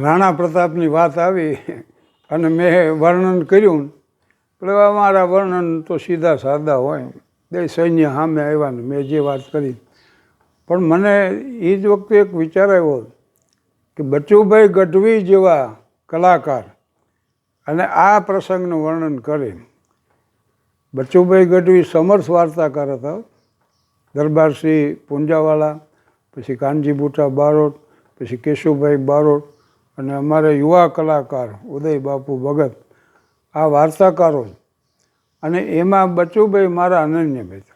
રાણા પ્રતાપની વાત આવી અને મેં વર્ણન કર્યું. એટલે અમારા વર્ણન તો સીધા સાદા હોય, બે સૈન્ય સામે આવ્યા ને મેં જે વાત કરી. પણ મને એ જ વખતે એક વિચાર આવ્યો કે બચુભાઈ ગઢવી જેવા કલાકાર અને આ પ્રસંગનું વર્ણન કરે. બચુભાઈ ગઢવી સમર્થ વાર્તાકાર હતા. દરબારસિંહ પૂંજાવાલા, પછી કાનજી બુટા બારોટ, પછી કેશુભાઈ બારોટ અને અમારે યુવા કલાકાર ઉદય બાપુ ભગત, આ વાર્તાકારો. અને એમાં બચુભાઈ મારા અનન્ય મિત્ર.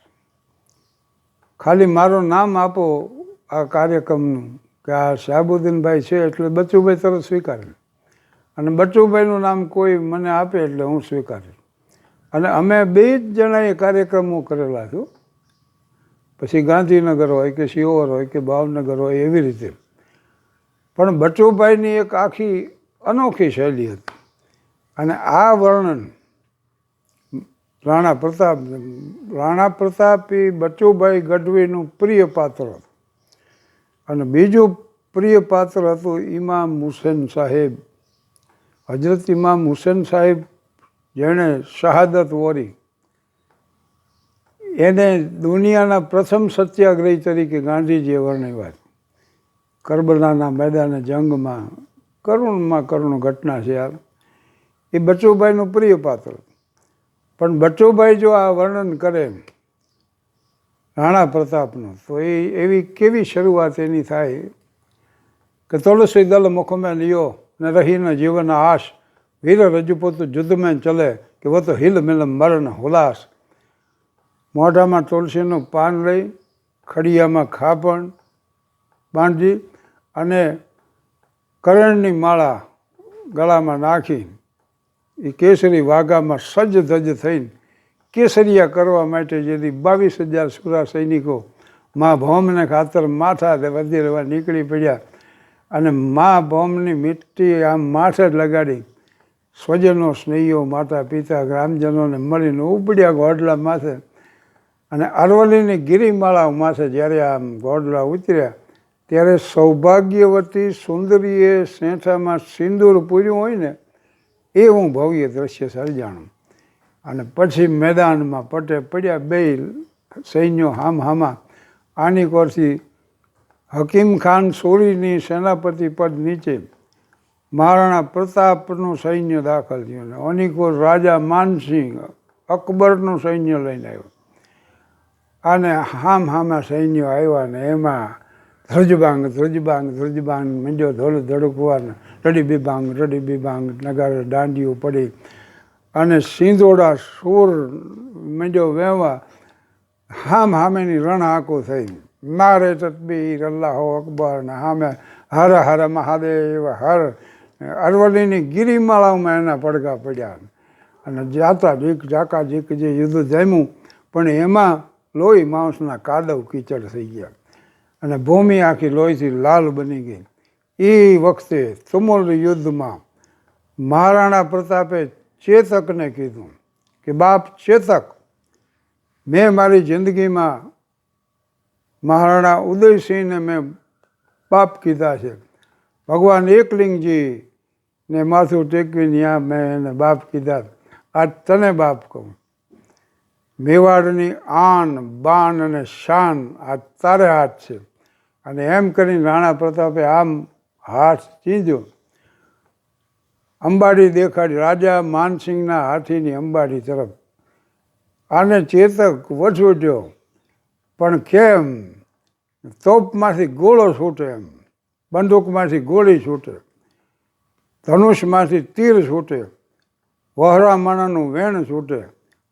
ખાલી મારું નામ આપો આ કાર્યક્રમનું કે આ શાહબુદ્દીનભાઈ છે એટલે બચુભાઈ તરત સ્વીકારે. અને બચુભાઈનું નામ કોઈ મને આપે એટલે હું સ્વીકારે. અને અમે બે જ જણાએ કાર્યક્રમો કરેલા છું. પછી ગાંધીનગર હોય કે શિહોર હોય કે ભાવનગર હોય એવી રીતે. પણ બચુભાઈની એક આખી અનોખી શૈલી હતી. અને આ વર્ણન રાણા પ્રતાપ એ બચુભાઈ ગઢવીનું પ્રિય પાત્ર હતું. અને બીજું પ્રિય પાત્ર હતું ઇમામ હુસેન સાહેબ. હજરત ઇમામ હુસેન સાહેબ જેણે શહાદત વોરી, એને દુનિયાના પ્રથમ સત્યાગ્રહી તરીકે ગાંધીજીએ વર્ણવ્યા. કરબલાના મેદાને જંગમાં કરુણ ઘટના છે યાર. એ બચુભાઈનું પ્રિય પાત્ર. પણ બચુભાઈ જો આ વર્ણન કરે રાણા પ્રતાપનું, તો એ એવી કેવી શરૂઆત એની થાય કે તુલસી દલ મુખ મેં લિયો ને રહીને જીવન આશ, વીર રજપૂત યુદ્ધ મેં ચલે કે વો તો હિલ મિલ મરણ હુલાસ. મોઢામાં તુલસીનું પાન લઈ, ખડિયામાં ખાપણ બાંધી અને કરણની માળા ગળામાં નાખી એ કેસરી વાઘામાં સજ્જ ધજ થઈને કેસરિયા કરવા માટે જેથી 22,000 સુરા સૈનિકો મા ભૌમને ખાતર માથા વધી રહેવા નીકળી પડ્યા. અને મા ભૌમની મીઠી આમ માથે જ લગાડી સ્વજનો સ્નેહીઓ માતા પિતા ગ્રામજનોને મળીને ઉપડ્યા ઘોડલા માથે. અને અરવલ્લીની ગિરિમાળા માથે જ્યારે આમ ઘોડલા ઉતર્યા ત્યારે સૌભાગ્યવતી સુંદરીએ સેંઠામાં સિંદૂર પૂર્યું હોય ને એવું ભવ્ય દ્રશ્ય સર્જાણું. અને પછી મેદાનમાં પટે પડ્યા બે સૈન્યો હામા. આની કોરથી હકીમ ખાન સોરીની સેનાપતિ પદ નીચે મહારાણા પ્રતાપનું સૈન્ય દાખલ થયું. અનિકોર રાજા માનસિંહ અકબરનું સૈન્ય લઈને આવ્યો. અને હામા સૈન્યો આવ્યા ને એમાં ધ્રુજબાંગ મંડ્યો ધોળ ધડકવાને રડી બીબાંગ નગારે દાંડીઓ પડી અને સિંધોડા સૂર મંડ્યો વહેવા. હામેની રણ આંકો થઈ. મારે તકબીર અલ્લાહો અકબર ને સામે હર હર મહાદેવ હર. અરવલ્લીની ગિરિમાળાઓમાં એના પડઘા પડ્યા. અને જાકા જીક જે યુદ્ધ જામ્યું, પણ એમાં લોહી માંસના કાદવ કીચડ થઈ ગયા અને ભૂમિ આખી લોહીથી લાલ બની ગઈ. એ વખતે તુમુલ યુદ્ધમાં મહારાણા પ્રતાપે ચેતકને કીધું કે બાપ ચેતક, મેં મારી જિંદગીમાં મહારાણા ઉદયસિંહને મેં બાપ કીધા છે. ભગવાન એકલિંગજીને માથું ટેકવીને ત્યાં મેં એને બાપ કીધા. આજ તને બાપ કહું. મેવાડની આન બાન અને શાન આ તારે હાથ છે. અને એમ કરીને રાણા પ્રતાપે આમ હાથ ચીંધ્યો. અંબાડી દેખાડી, રાજા માનસિંહના હાથીની અંબાડી તરફ. આને ચેતક વઠોડ્યો. પણ કેમ? તોપમાંથી ગોળો છૂટે એમ, બંદૂકમાંથી ગોળી છૂટે, ધનુષમાંથી તીર છૂટે, વહરામણાનું વેણ છૂટે,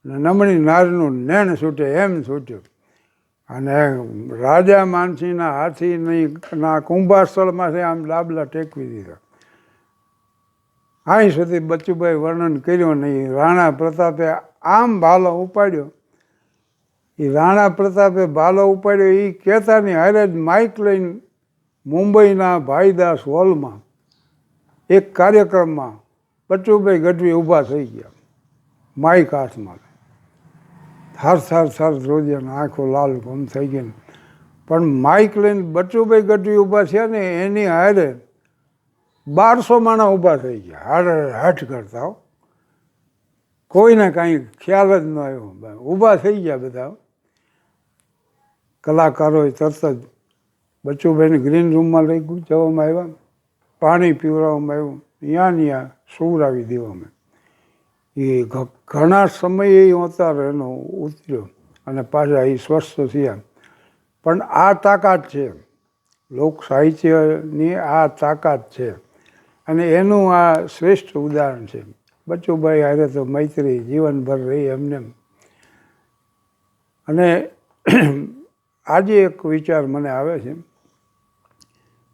નમણી નારનું નેણ છૂટે એમ છૂટ્યું. અને રાજા માનસિંહના હાથીના કુંભાસ્થળમાંથી આમ ડાબલા ટેકવી દીધા. અહીં સુધી બચુભાઈ વર્ણન કર્યું નહીં. રાણા પ્રતાપે આમ ભાલો ઉપાડ્યો. એ રાણા પ્રતાપે ભાલો ઉપાડ્યો એ કહેતાની હારે જ માઇક લઈને મુંબઈના ભાઈદાસ હોલમાં એક કાર્યક્રમમાં બચુભાઈ ગઢવી ઊભા થઈ ગયા માઇક હાથમાં. થર ધ્રુજ્યા, આંખો લાલ ગમ થઈ ગઈ. પણ માઇક લઈને બચુભાઈ ગઢવી ઊભા થયા ને એની હારે 1200 માણસ ઊભા થઈ ગયા, હાટ કરતા હો. કોઈને કાંઈ ખ્યાલ જ ન આવ્યો, ઊભા થઈ ગયા બધા કલાકારોએ. તરત જ બચુભાઈને ગ્રીન રૂમમાં લઈ જવામાં આવ્યા, પાણી પીવડાવવામાં આવ્યું, ત્યાં સુવડાવી દેવામાં. એ ઘણા સમયે અવતાર એનો ઉતર્યો અને પાછા એ સ્વસ્થ થયા. પણ આ તાકાત છે, લોક સાહિત્યની આ તાકાત છે, અને એનું આ શ્રેષ્ઠ ઉદાહરણ છે. બચુભાઈ હારે તો મૈત્રી જીવનભર રહી એમને. અને આજે એક વિચાર મને આવે છે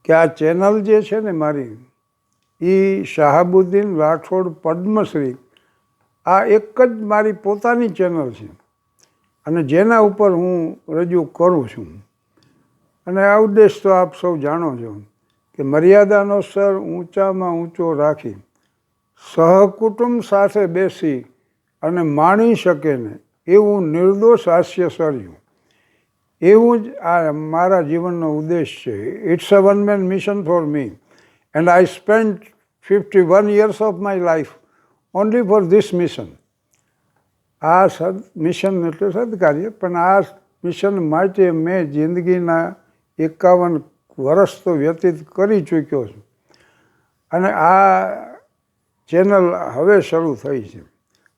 કે આ ચેનલ જે છે ને મારી, એ શાહાબુદ્દીન રાઠોડ પદ્મશ્રી, આ એક જ મારી પોતાની ચેનલ છે, અને જેના ઉપર હું રજૂ કરું છું. અને આ ઉદ્દેશ તો આપ સૌ જાણો છો કે મર્યાદાનો સ્તર ઊંચામાં ઊંચો રાખી સહકુટુંબ સાથે બેસી અને માણી શકે ને એવું નિર્દોષ હાસ્ય સર્યું. એવું જ આ મારા જીવનનો ઉદ્દેશ છે. It's a one man mission for me, and I spend 51 years of my life only for this mission. આ મિશન એટલે સદકાર્ય, પણ આ મિશન માટે મેં જિંદગીના 51 વર્ષ તો વ્યતીત કરી ચૂક્યો છું. અને આ ચેનલ હવે શરૂ થઈ છે.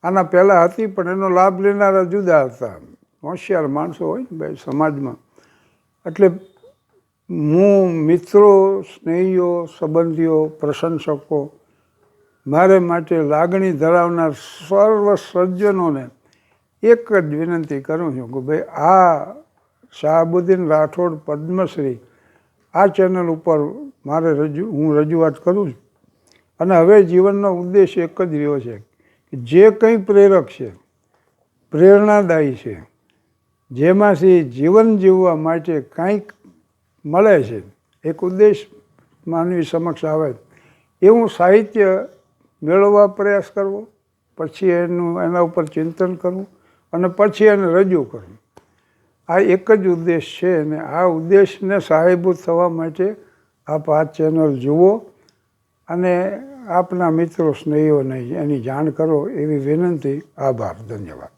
આના પહેલાં હતી, પણ એનો લાભ લેનારા જુદા હતા, હોશિયાર માણસો હોય ને ભાઈ સમાજમાં. એટલે હું મિત્રો, સ્નેહીઓ, સંબંધીઓ, પ્રશંસકો, મારે માટે લાગણી ધરાવનાર સર્વ સજ્જનોને એક જ વિનંતી કરું છું કે ભાઈ આ શાહાબુદ્દીન રાઠોડ પદ્મશ્રી આ ચેનલ ઉપર હું રજૂઆત કરું છું. અને હવે જીવનનો ઉદ્દેશ એક જ રહ્યો છે કે જે કંઈ પ્રેરક છે, પ્રેરણાદાયી છે, જેમાંથી જીવન જીવવા માટે કંઈક મળે છે, એક ઉદ્દેશ માનવી સમક્ષ આવે એવું સાહિત્ય મેળવવા પ્રયાસ કરવો, પછી એના ઉપર ચિંતન કરવું અને પછી એને રજૂ કરવું. આ એક જ ઉદ્દેશ છે. અને આ ઉદ્દેશને સહાયભૂત થવા માટે આપ આ ચેનલ જુઓ અને આપના મિત્રો સ્નેહીઓને એની જાણ કરો એવી વિનંતી. આભાર, ધન્યવાદ.